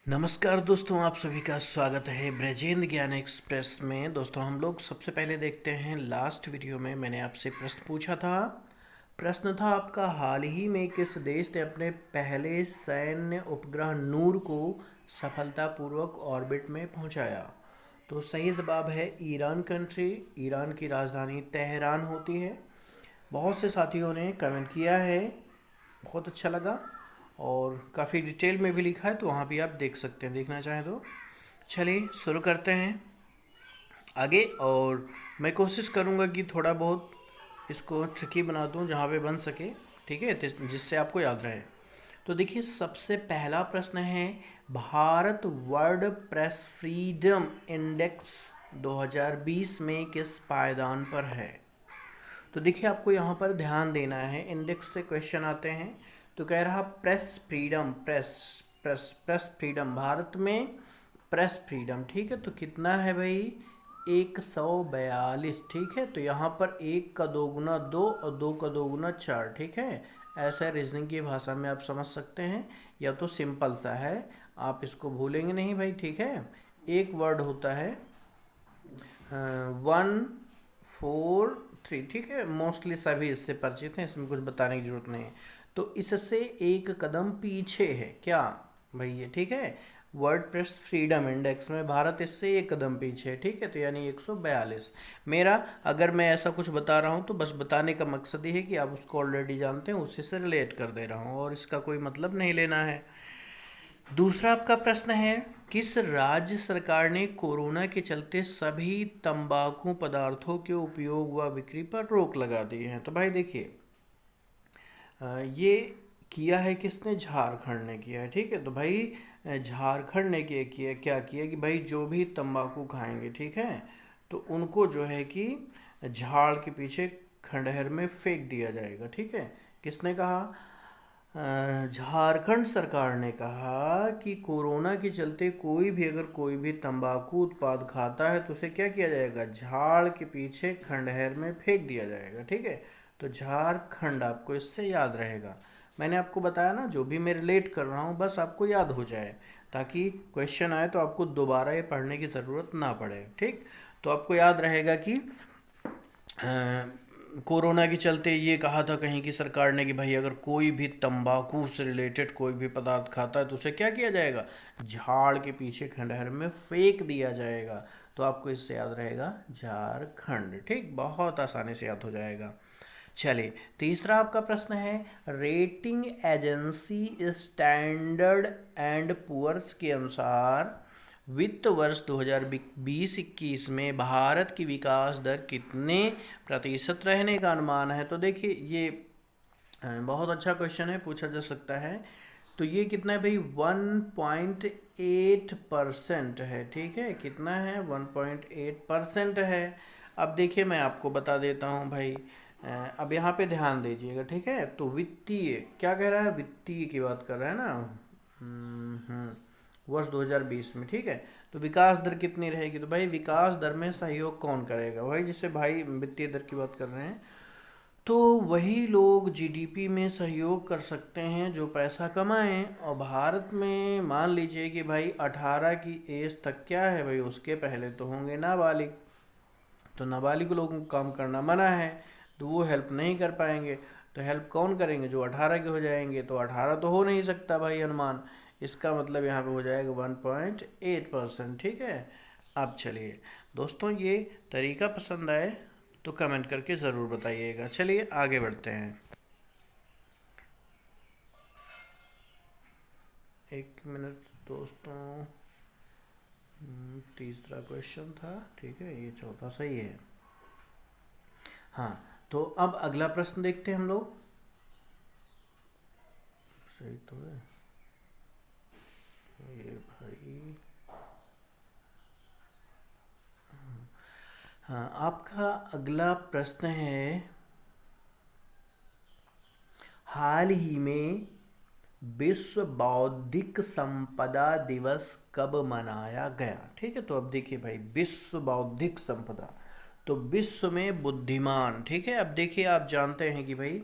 नमस्कार दोस्तों, आप सभी का स्वागत है ब्रजेंद्र ज्ञान एक्सप्रेस में। दोस्तों, हम लोग सबसे पहले देखते हैं, लास्ट वीडियो में मैंने आपसे प्रश्न पूछा था। प्रश्न था आपका, हाल ही में किस देश ने अपने पहले सैन्य उपग्रह नूर को सफलतापूर्वक ऑर्बिट में पहुंचाया? तो सही जवाब है ईरान कंट्री। ईरान की राजधानी तेहरान होती है। बहुत से साथियों ने कमेंट किया है, बहुत अच्छा लगा और काफ़ी डिटेल में भी लिखा है, तो वहाँ भी आप देख सकते हैं, देखना चाहें तो। चलिए शुरू करते हैं आगे। और मैं कोशिश करूँगा कि थोड़ा बहुत इसको ट्रिकी बना दूँ जहाँ पे बन सके, ठीक है, जिससे आपको याद रहे। तो देखिए, सबसे पहला प्रश्न है, Bharat world press freedom index 2020 में किस पायदान पर है? तो देखिए, आपको यहाँ पर ध्यान देना है, इंडेक्स से क्वेश्चन आते हैं। तो कह रहा press freedom, press press press freedom, Bharat में प्रेस फ्रीडम, ठीक है। तो कितना है भाई? 142, ठीक है। तो यहाँ पर एक का दो गुना दो और दो का दो गुना चार, ठीक है। ऐसा रीजनिंग की भाषा में आप समझ सकते हैं, या तो सिंपल सा है, आप इसको भूलेंगे नहीं भाई, ठीक है। एक वर्ड होता है 1 4 3, ठीक है। मोस्टली सभी इससे परिचित हैं, इसमें कुछ बताने की जरूरत नहीं है। तो इससे एक कदम पीछे है क्या भाई ये, ठीक है। वर्ल्ड प्रेस फ्रीडम इंडेक्स में भारत इससे एक कदम पीछे है, ठीक है। तो यानी 142। मेरा, अगर मैं ऐसा कुछ बता रहा हूँ तो बस बताने का मकसद ये है कि आप उसको ऑलरेडी जानते हैं, उसी से रिलेट कर दे रहा हूँ और इसका कोई मतलब नहीं लेना है। दूसरा आपका प्रश्न है, किस राज्य सरकार ने कोरोना के चलते सभी तंबाकू पदार्थों के उपयोग व बिक्री पर रोक लगा दी है? तो भाई देखिए, ये किया है किसने? झारखंड ने किया है, ठीक है। तो भाई झारखंड ने क्या किया कि भाई जो भी तंबाकू खाएंगे, ठीक है, तो उनको जो है कि झाड़ के पीछे खंडहर में फेंक दिया जाएगा, ठीक है। किसने कहा? झारखंड सरकार ने कहा कि कोरोना के चलते कोई भी, अगर कोई भी तंबाकू उत्पाद खाता है तो उसे क्या किया जाएगा? झाड़ के पीछे खंडहर में फेंक दिया जाएगा, ठीक है। तो झारखंड आपको इससे याद रहेगा। मैंने आपको बताया ना, जो भी मैं रिलेट कर रहा हूँ बस आपको याद हो जाए, ताकि क्वेश्चन आए तो आपको दोबारा ये पढ़ने की ज़रूरत ना पड़े, ठीक। तो आपको याद रहेगा कि कोरोना के चलते ये कहा था कहीं की सरकार ने कि भाई अगर कोई भी तंबाकू से रिलेटेड कोई भी पदार्थ खाता है तो उसे क्या किया जाएगा? झाड़ के पीछे खंडहर में फेंक दिया जाएगा। तो आपको इससे याद रहेगा झारखंड, ठीक, बहुत आसानी से याद हो जाएगा। चलिए, तीसरा आपका प्रश्न है, rating agency Standard and Poor's के अनुसार वित्त वर्ष 2020-21 में भारत की विकास दर कितने प्रतिशत रहने का अनुमान है? तो देखिए, ये बहुत अच्छा क्वेश्चन है, पूछा जा सकता है। तो ये कितना है भाई? 1.8% है, ठीक है। कितना है? 1.8% है। अब देखिए, मैं आपको बता देता हूँ भाई। अब यहाँ पे ध्यान दीजिएगा, ठीक है। तो वित्तीय क्या कह रहा है? वित्तीय की बात कर रहा है ना। वर्ष 2020 में, ठीक है। तो विकास दर कितनी रहेगी? तो भाई विकास दर में सहयोग कौन करेगा? भाई जिससे भाई वित्तीय दर की बात कर रहे हैं, तो वही लोग जीडीपी में सहयोग कर सकते हैं जो पैसा कमाएं। और भारत में मान लीजिए कि भाई 18 की एज तक क्या है भाई, उसके पहले तो होंगे नाबालिग। तो नाबालिग लोगों को काम करना मना है, तो वो हेल्प नहीं कर पाएंगे। तो हेल्प कौन करेंगे? जो 18 के हो जाएंगे। तो 18 तो हो नहीं सकता भाई अनुमान, इसका मतलब यहाँ पे हो जाएगा 1.8%, ठीक है। अब चलिए दोस्तों, ये तरीका पसंद आए तो कमेंट करके ज़रूर बताइएगा। चलिए आगे बढ़ते हैं। एक मिनट दोस्तों, तीसरा क्वेश्चन था, ठीक है, ये चौथा सही है। हाँ, तो अब अगला प्रश्न देखते हैं हम लोग। सही तो है ये भाई। हाँ, आपका अगला प्रश्न है, हाल ही में विश्व बौद्धिक संपदा दिवस कब मनाया गया? ठीक है। तो अब देखिए भाई, विश्व बौद्धिक संपदा, तो विश्व में बुद्धिमान, ठीक है। अब देखिए, आप जानते हैं कि भाई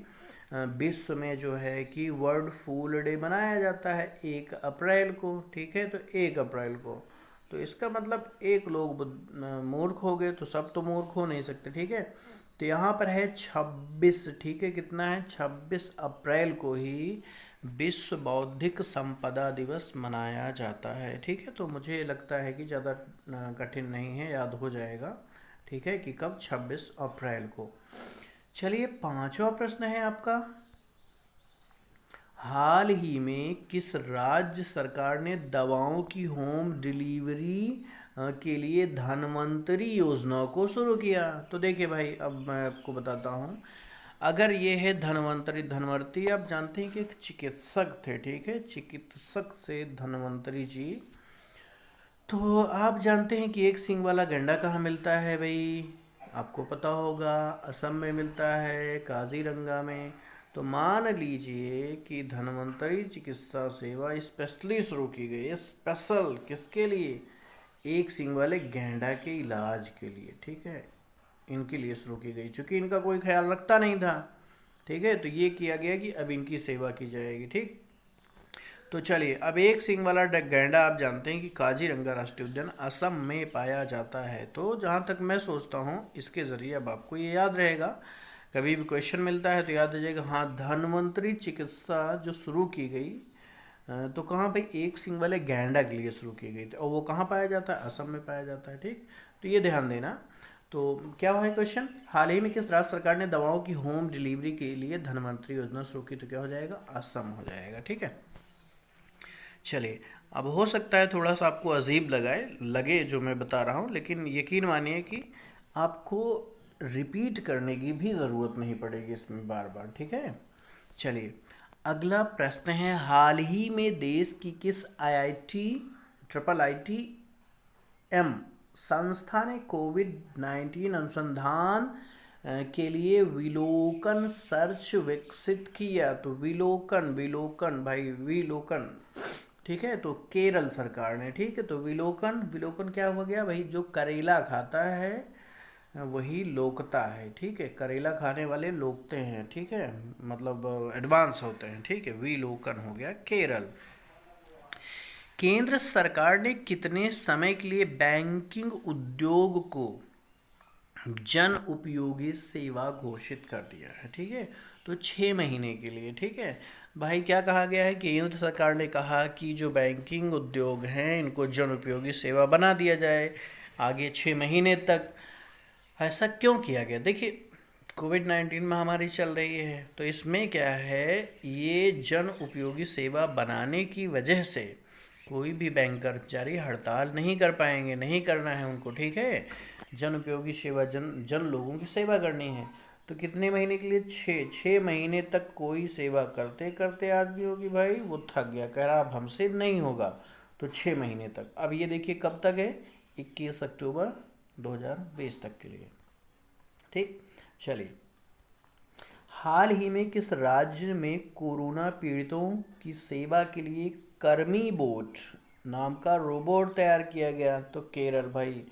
विश्व में जो है कि वर्ल्ड फूल डे मनाया जाता है 1 अप्रैल को, ठीक है। तो 1 अप्रैल को, तो इसका मतलब एक लोग मूर्ख हो गए तो सब तो मूर्ख हो नहीं सकते, ठीक है। तो यहाँ पर है 26, ठीक है, कितना है, 26 अप्रैल को ही विश्व बौद्धिक संपदा दिवस मनाया जाता है, ठीक है। तो मुझे लगता है कि ज़्यादा कठिन नहीं है, याद हो जाएगा, ठीक है, कि कब, 26 अप्रैल को। चलिए 5वां प्रश्न है आपका, हाल ही में किस राज्य सरकार ने दवाओं की होम डिलीवरी के लिए धन्वंतरी योजना को शुरू किया? तो देखिए भाई, अब मैं आपको बताता हूँ। अगर ये है धन्वंतरी, धन्वंतरी आप जानते हैं कि एक चिकित्सक थे, ठीक है, चिकित्सक से धन्वंतरी जी। तो आप जानते हैं कि एक सींग वाला गैंडा कहाँ मिलता है भाई? आपको पता होगा, असम में मिलता है, काजीरंगा में। तो मान लीजिए कि धन्वंतरी चिकित्सा सेवा स्पेशली शुरू की गई, स्पेशल किसके लिए? एक सींग वाले गैंडा के इलाज के लिए, ठीक है, इनके लिए शुरू की गई, क्योंकि इनका कोई ख्याल रखता नहीं था, ठीक है। तो ये किया गया कि अब इनकी सेवा की जाएगी, ठीक। तो चलिए, अब एक सींग वाला गैंडा आप जानते हैं कि काजीरंगा राष्ट्रीय उद्यान असम में पाया जाता है। तो जहाँ तक मैं सोचता हूँ इसके ज़रिए अब आपको ये याद रहेगा, कभी भी क्वेश्चन मिलता है तो याद आ जाएगा, हाँ, धन्वंतरी चिकित्सा जो शुरू की गई, तो कहाँ पे, एक सींग वाले गैंडा के लिए शुरू की गई थी, और वो कहाँ पाया जाता है? असम में पाया जाता है, ठीक। तो ये ध्यान देना। तो क्या हुआ है क्वेश्चन, हाल ही में किस राज्य सरकार ने दवाओं की होम डिलीवरी के लिए धन्वंतरी योजना शुरू की? तो क्या हो जाएगा? असम हो जाएगा, ठीक है। चलिए, अब हो सकता है थोड़ा सा आपको अजीब लगे जो मैं बता रहा हूँ, लेकिन यकीन मानिए कि आपको रिपीट करने की भी ज़रूरत नहीं पड़ेगी इसमें बार बार, ठीक है। चलिए, अगला प्रश्न है, हाल ही में देश की किस IIT संस्था ने कोविड-19 अनुसंधान के लिए विलोकन सर्च विकसित किया? तो विलोकन, विलोकन भाई, विलोकन, ठीक है। तो केरल सरकार ने, ठीक है। तो विलोकन, विलोकन क्या हो गया भाई? जो करेला खाता है वही लोकता है, ठीक है। करेला खाने वाले लोकते हैं, ठीक है, मतलब एडवांस होते हैं, ठीक है। विलोकन हो गया केरल। केंद्र सरकार ने कितने समय के लिए बैंकिंग उद्योग को जन उपयोगी सेवा घोषित कर दिया है? ठीक है, तो 6 महीने के लिए, ठीक है भाई। क्या कहा गया है? केंद्र सरकार ने कहा कि जो बैंकिंग उद्योग हैं इनको जन उपयोगी सेवा बना दिया जाए आगे 6 महीने तक। ऐसा क्यों किया गया? देखिए, कोविड-19 महामारी चल रही है, तो इसमें क्या है, ये जन उपयोगी सेवा बनाने की वजह से कोई भी बैंक कर्मचारी हड़ताल नहीं कर पाएंगे, नहीं करना है उनको, ठीक है। जन उपयोगी सेवा, जन लोगों की सेवा करनी है। तो कितने महीने के लिए? 6 महीने तक कोई सेवा करते करते आदमियों की भाई वो थक गया, कह रहा अब हमसे नहीं होगा। तो 6 महीने तक। अब ये देखिए कब तक है, 21 अक्टूबर 2020 तक के लिए, ठीक। चलिए, हाल ही में किस राज्य में कोरोना पीड़ितों की सेवा के लिए कर्मी बोट नाम का रोबोट तैयार किया गया? तो केरल भाई,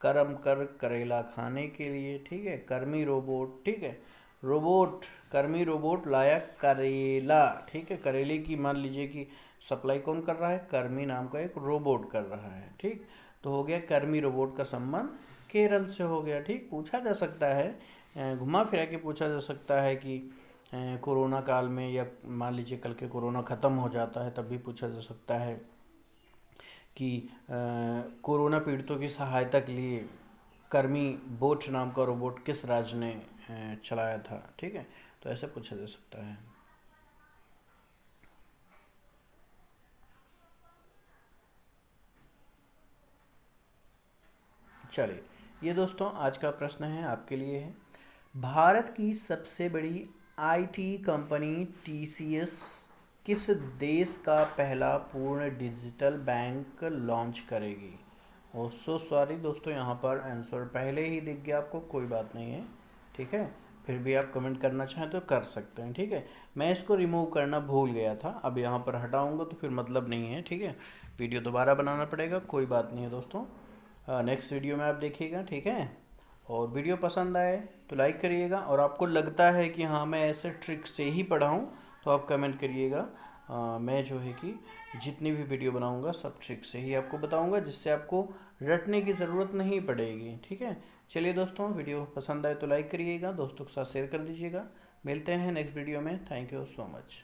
करम कर करेला खाने के लिए, ठीक है, कर्मी रोबोट, ठीक है। रोबोट, कर्मी रोबोट लाया करेला, ठीक है। करेले की मान लीजिए कि सप्लाई कौन कर रहा है? कर्मी नाम का एक रोबोट कर रहा है, ठीक। तो हो गया कर्मी रोबोट का संबंध केरल से हो गया, ठीक। पूछा जा सकता है, घुमा फिरा के पूछा जा सकता है कि कोरोना काल में, या मान लीजिए कल के कोरोना ख़त्म हो जाता है तब भी पूछा जा सकता है कि कोरोना पीड़ितों की सहायता के लिए कर्मी बोट नाम का रोबोट किस राज्य ने चलाया था, ठीक है। तो ऐसे पूछा जा सकता है। चलिए, ये दोस्तों आज का प्रश्न है, आपके लिए है। भारत की सबसे बड़ी आईटी कंपनी टीसीएस किस देश का पहला पूर्ण डिजिटल बैंक लॉन्च करेगी? और सो सॉरी दोस्तों, यहाँ पर आंसर पहले ही दिख गया आपको, कोई बात नहीं है, ठीक है। फिर भी आप कमेंट करना चाहें तो कर सकते हैं, ठीक है। मैं इसको रिमूव करना भूल गया था, अब यहाँ पर हटाऊंगा तो फिर मतलब नहीं है, ठीक है। वीडियो दोबारा बनाना पड़ेगा, कोई बात नहीं है दोस्तों। नेक्स्ट वीडियो में आप देखिएगा, ठीक है। और वीडियो पसंद आए तो लाइक करिएगा, और आपको लगता है कि हाँ मैं ऐसे ट्रिक से ही पढ़ा हूँ तो आप कमेंट करिएगा। मैं जो है कि जितनी भी वीडियो बनाऊँगा सब ट्रिक से ही आपको बताऊँगा, जिससे आपको रटने की ज़रूरत नहीं पड़ेगी। ठीक है, चलिए दोस्तों, वीडियो पसंद आए तो लाइक करिएगा, दोस्तों के साथ शेयर कर दीजिएगा। मिलते हैं नेक्स्ट वीडियो में। Thank you so much.